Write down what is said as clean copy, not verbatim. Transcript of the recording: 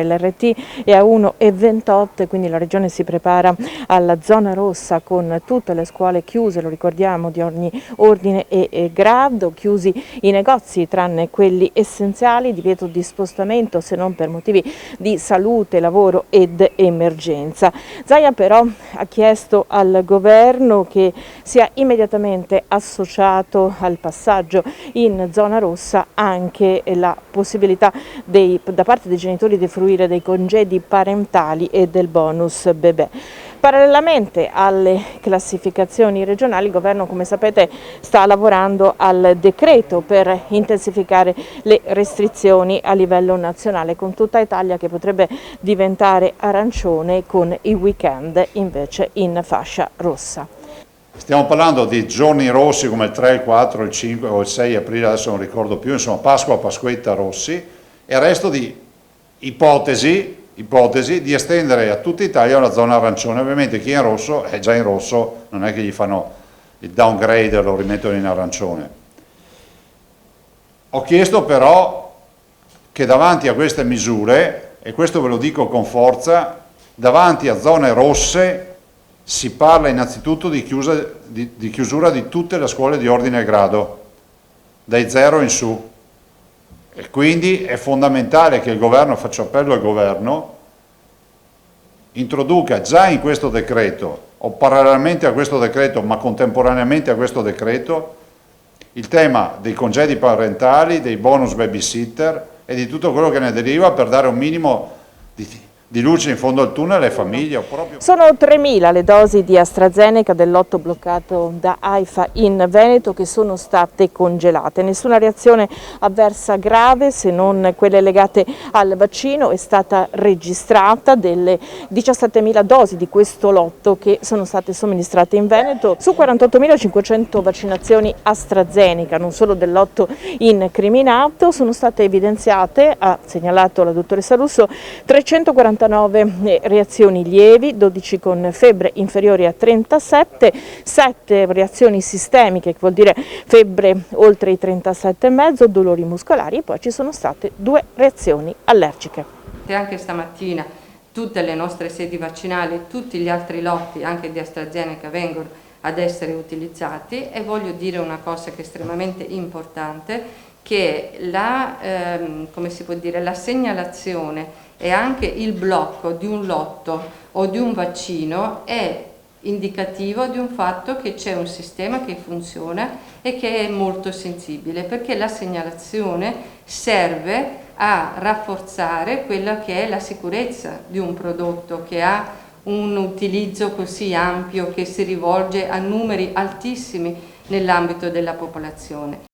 L'RT è a 1,28, quindi la Regione si prepara alla zona rossa con tutte le scuole chiuse, lo ricordiamo, di ogni ordine e grado, chiusi i negozi tranne quelli essenziali, divieto di spostamento se non per motivi di salute, lavoro ed emergenza. Zaia però ha chiesto al governo che sia immediatamente associato al passaggio in zona rossa anche la possibilità da parte dei genitori di fruire dei congedi parentali e del bonus bebè. Parallelamente alle classificazioni regionali, il governo, come sapete, sta lavorando al decreto per intensificare le restrizioni a livello nazionale, con tutta Italia che potrebbe diventare arancione, con i weekend invece in fascia rossa. Stiamo parlando di giorni rossi come il 3, il 4, il 5 o il 6 aprile, adesso non ricordo più, insomma Pasqua, Pasquetta rossi, e il resto di ipotesi di estendere a tutta Italia una zona arancione. Ovviamente chi è in rosso è già in rosso, non è che gli fanno il downgrade e lo rimettono in arancione. Ho chiesto però che davanti a queste misure, e questo ve lo dico con forza, davanti a zone rosse si parla innanzitutto di chiusura di tutte le scuole di ordine e grado, dai 0 in su. E quindi è fondamentale che il governo, faccio appello al governo, introduca già in questo decreto, o parallelamente a questo decreto, ma contemporaneamente a questo decreto, il tema dei congedi parentali, dei bonus babysitter e di tutto quello che ne deriva, per dare un minimo di luce in fondo al tunnel alle famiglie. Sono 3.000 le dosi di AstraZeneca del lotto bloccato da AIFA in Veneto che sono state congelate. Nessuna reazione avversa grave, se non quelle legate al vaccino, è stata registrata. Delle 17.000 dosi di questo lotto che sono state somministrate in Veneto, su 48.500 vaccinazioni AstraZeneca, non solo del lotto incriminato, sono state evidenziate, ha segnalato la dottoressa Russo, 349 reazioni lievi, 12 con febbre inferiore a 37, 7 reazioni sistemiche, che vuol dire febbre oltre i 37,5, dolori muscolari, e poi ci sono state 2 reazioni allergiche. E anche stamattina tutte le nostre sedi vaccinali, tutti gli altri lotti anche di AstraZeneca vengono ad essere utilizzati, e voglio dire una cosa che è estremamente importante, che come si può dire, la segnalazione e anche il blocco di un lotto o di un vaccino è indicativo di un fatto che c'è un sistema che funziona e che è molto sensibile, perché la segnalazione serve a rafforzare quella che è la sicurezza di un prodotto che ha un utilizzo così ampio, che si rivolge a numeri altissimi nell'ambito della popolazione.